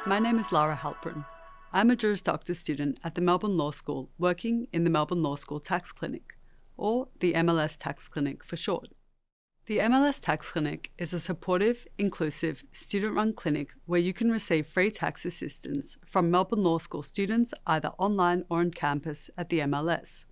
My name is Lara Halpern. I'm a Juris Doctor student at the Melbourne Law School working in the Melbourne Law School Tax Clinic, or the MLS Tax Clinic for short. The MLS Tax Clinic is a supportive, inclusive, student-run clinic where you can receive free tax assistance from Melbourne Law School students either online or on campus at the MLS.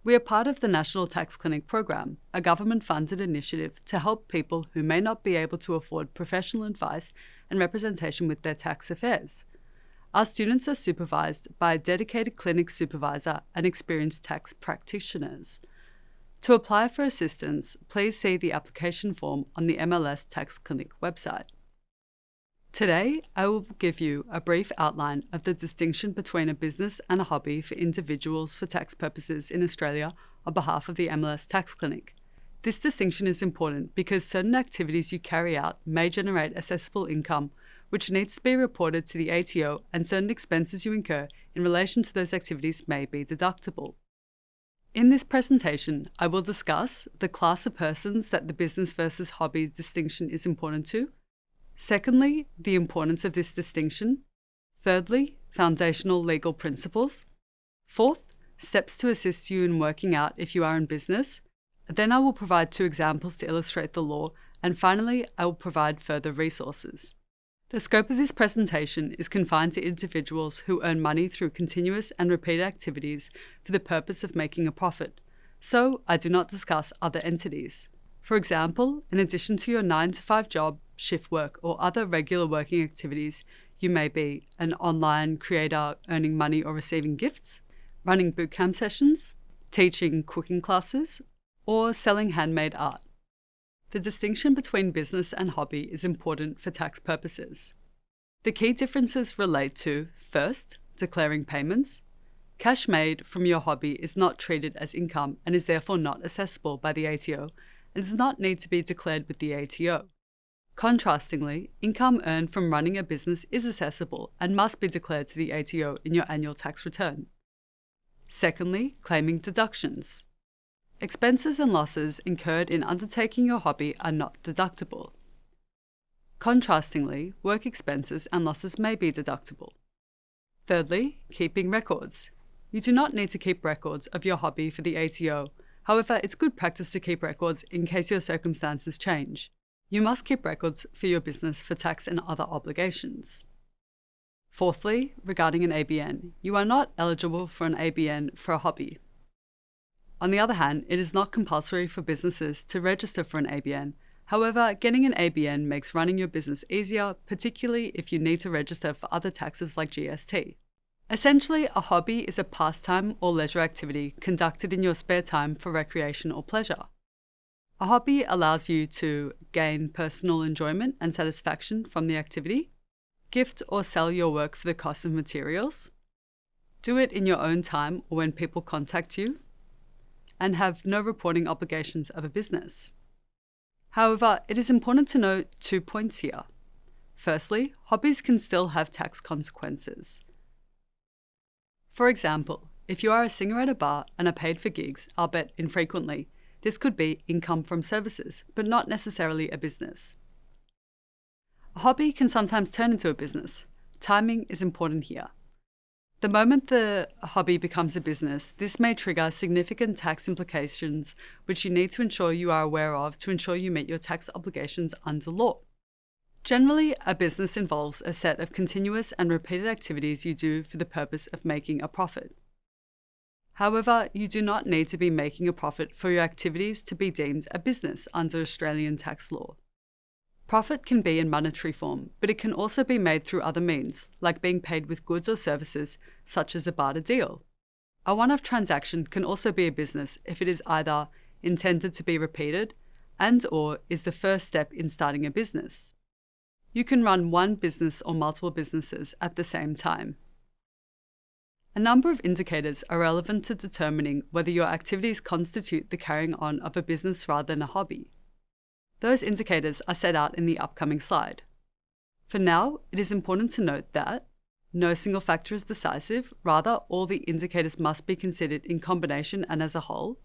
We are part of the National Tax Clinic program, a government-funded initiative to help people who may not be able to afford professional advice and representation with their tax affairs. Our students are supervised by a dedicated clinic supervisor and experienced tax practitioners. To apply for assistance, please see the application form on the MLS Tax Clinic website. Today, I will give you a brief outline of the distinction between a business and a hobby for individuals for tax purposes in Australia on behalf of the MLS Tax Clinic. This distinction is important because certain activities you carry out may generate assessable income, which needs to be reported to the ATO, and certain expenses you incur in relation to those activities may be deductible. In this presentation, I will discuss the class of persons that the business versus hobby distinction is important to. Secondly, the importance of this distinction. Thirdly, foundational legal principles. Fourth, steps to assist you in working out if you are in business. Then I will provide 2 examples to illustrate the law, and finally, I will provide further resources. The scope of this presentation is confined to individuals who earn money through continuous and repeated activities for the purpose of making a profit, so I do not discuss other entities. For example, in addition to your 9-to-5 job, shift work, or other regular working activities, you may be an online creator earning money or receiving gifts, running bootcamp sessions, teaching cooking classes, or selling handmade art. The distinction between business and hobby is important for tax purposes. The key differences relate to, first, declaring payments. Cash made from your hobby is not treated as income and is therefore not assessable by the ATO and does not need to be declared with the ATO. Contrastingly, income earned from running a business is assessable and must be declared to the ATO in your annual tax return. Secondly, claiming deductions. Expenses and losses incurred in undertaking your hobby are not deductible. Contrastingly, work expenses and losses may be deductible. Thirdly, keeping records. You do not need to keep records of your hobby for the ATO. However, it's good practice to keep records in case your circumstances change. You must keep records for your business for tax and other obligations. Fourthly, regarding an ABN, you are not eligible for an ABN for a hobby. On the other hand, it is not compulsory for businesses to register for an ABN. However, getting an ABN makes running your business easier, particularly if you need to register for other taxes like GST. Essentially, a hobby is a pastime or leisure activity conducted in your spare time for recreation or pleasure. A hobby allows you to gain personal enjoyment and satisfaction from the activity, gift or sell your work for the cost of materials, do it in your own time or when people contact you, and have no reporting obligations of a business. However, it is important to note 2 points here. Firstly, hobbies can still have tax consequences. For example, if you are a singer at a bar and are paid for gigs, albeit infrequently, this could be income from services, but not necessarily a business. A hobby can sometimes turn into a business. Timing is important here. The moment the hobby becomes a business, this may trigger significant tax implications which you need to ensure you are aware of to ensure you meet your tax obligations under law. Generally, a business involves a set of continuous and repeated activities you do for the purpose of making a profit. However, you do not need to be making a profit for your activities to be deemed a business under Australian tax law. Profit can be in monetary form, but it can also be made through other means, like being paid with goods or services, such as a barter deal. A one-off transaction can also be a business if it is either intended to be repeated and/or is the first step in starting a business. You can run one business or multiple businesses at the same time. A number of indicators are relevant to determining whether your activities constitute the carrying on of a business rather than a hobby. Those indicators are set out in the upcoming slide. For now, it is important to note that no single factor is decisive, rather all the indicators must be considered in combination and as a whole.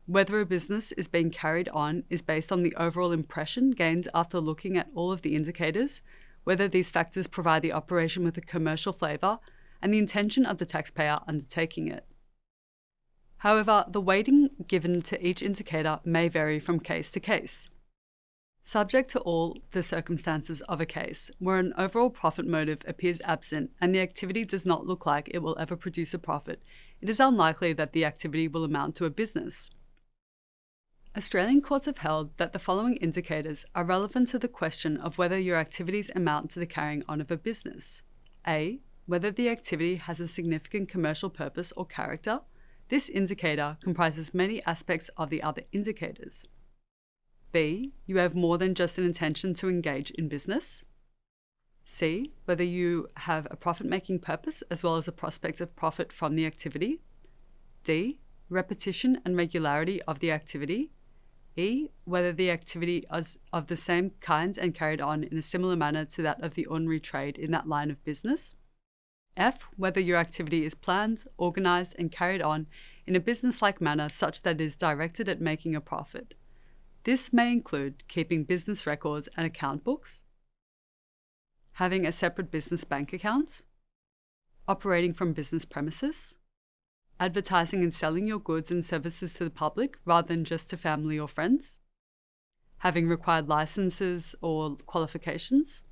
Whether a business is being carried on is based on the overall impression gained after looking at all of the indicators, whether these factors provide the operation with a commercial flavour and the intention of the taxpayer undertaking it. However, the weighting given to each indicator may vary from case to case. Subject to all the circumstances of a case, where an overall profit motive appears absent and the activity does not look like it will ever produce a profit, it is unlikely that the activity will amount to a business. Australian courts have held that the following indicators are relevant to the question of whether your activities amount to the carrying on of a business. A. Whether the activity has a significant commercial purpose or character. This indicator comprises many aspects of the other indicators. B. You have more than just an intention to engage in business. C. Whether you have a profit-making purpose as well as a prospect of profit from the activity. D. Repetition and regularity of the activity. E. Whether the activity is of the same kind and carried on in a similar manner to that of the ordinary trade in that line of business. F. Whether your activity is planned, organised and carried on in a business-like manner such that it is directed at making a profit. This may include keeping business records and account books, having a separate business bank account, operating from business premises, advertising and selling your goods and services to the public rather than just to family or friends, having required licenses or qualifications,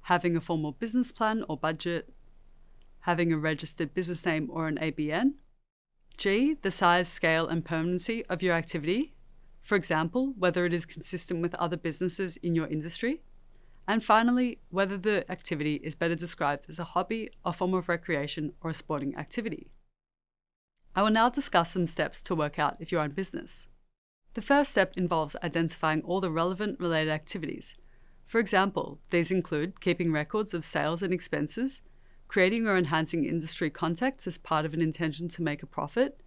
having a formal business plan or budget, having a registered business name or an ABN. G. The size, scale and permanency of your activity. For example, whether it is consistent with other businesses in your industry. And finally, whether the activity is better described as a hobby, a form of recreation, or a sporting activity. I will now discuss some steps to work out if you are in business. The first step involves identifying all the relevant related activities. For example, these include keeping records of sales and expenses, creating or enhancing industry contacts as part of an intention to make a profit,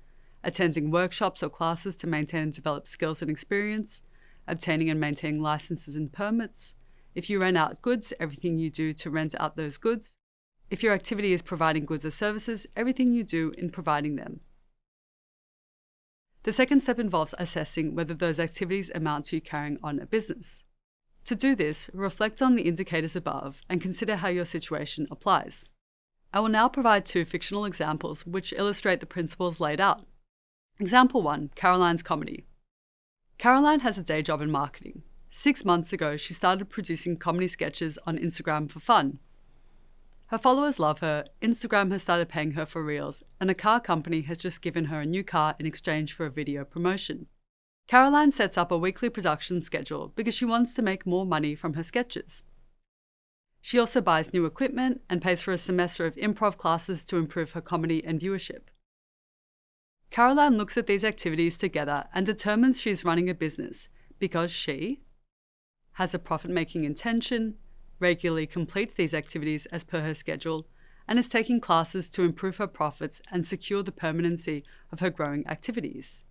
attending workshops or classes to maintain and develop skills and experience, obtaining and maintaining licenses and permits. If you rent out goods, everything you do to rent out those goods. If your activity is providing goods or services, everything you do in providing them. The second step involves assessing whether those activities amount to you carrying on a business. To do this, reflect on the indicators above and consider how your situation applies. I will now provide two fictional examples which illustrate the principles laid out. Example 1, Caroline's comedy. Caroline has a day job in marketing. 6 months ago, she started producing comedy sketches on Instagram for fun. Her followers love her, Instagram has started paying her for reels, and a car company has just given her a new car in exchange for a video promotion. Caroline sets up a weekly production schedule because she wants to make more money from her sketches. She also buys new equipment and pays for a semester of improv classes to improve her comedy and viewership. Caroline looks at these activities together and determines she is running a business because she has a profit-making intention, regularly completes these activities as per her schedule, and is taking classes to improve her profits and secure the permanency of her growing activities.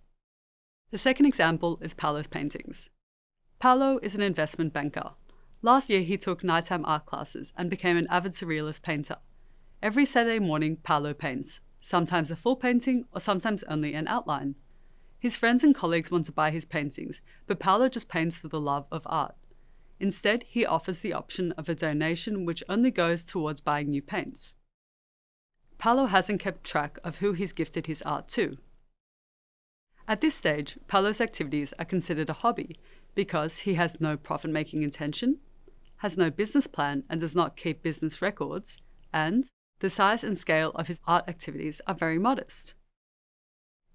The second example is Paolo's paintings. Paolo is an investment banker. Last year he took nighttime art classes and became an avid surrealist painter. Every Saturday morning Paolo paints, sometimes a full painting or sometimes only an outline. His friends and colleagues want to buy his paintings, but Paolo just paints for the love of art. Instead, he offers the option of a donation which only goes towards buying new paints. Paolo hasn't kept track of who he's gifted his art to. At this stage, Paolo's activities are considered a hobby because he has no profit-making intention, has no business plan and does not keep business records, and the size and scale of his art activities are very modest.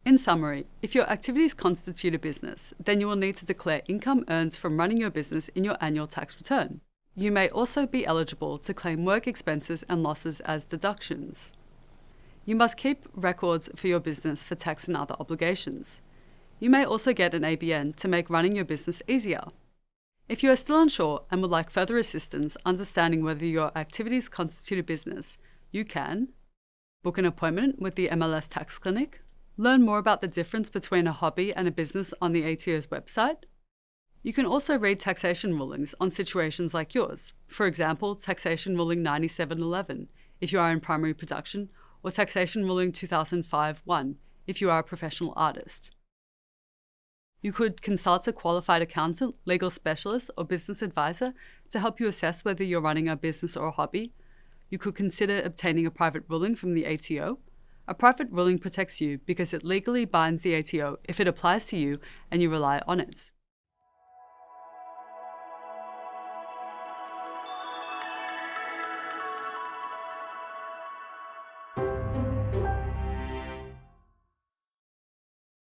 In summary, if your activities constitute a business, then you will need to declare income earned from running your business in your annual tax return. You may also be eligible to claim work expenses and losses as deductions. You must keep records for your business for tax and other obligations. You may also get an ABN to make running your business easier. If you are still unsure and would like further assistance understanding whether your activities constitute a business, you can book an appointment with the MLS Tax Clinic, learn more about the difference between a hobby and a business on the ATO's website. You can also read taxation rulings on situations like yours, for example, Taxation Ruling 9711 if you are in primary production, or Taxation Ruling 2005-1 if you are a professional artist. You could consult a qualified accountant, legal specialist, or business advisor to help you assess whether you're running a business or a hobby. You could consider obtaining a private ruling from the ATO. A private ruling protects you because it legally binds the ATO if it applies to you and you rely on it.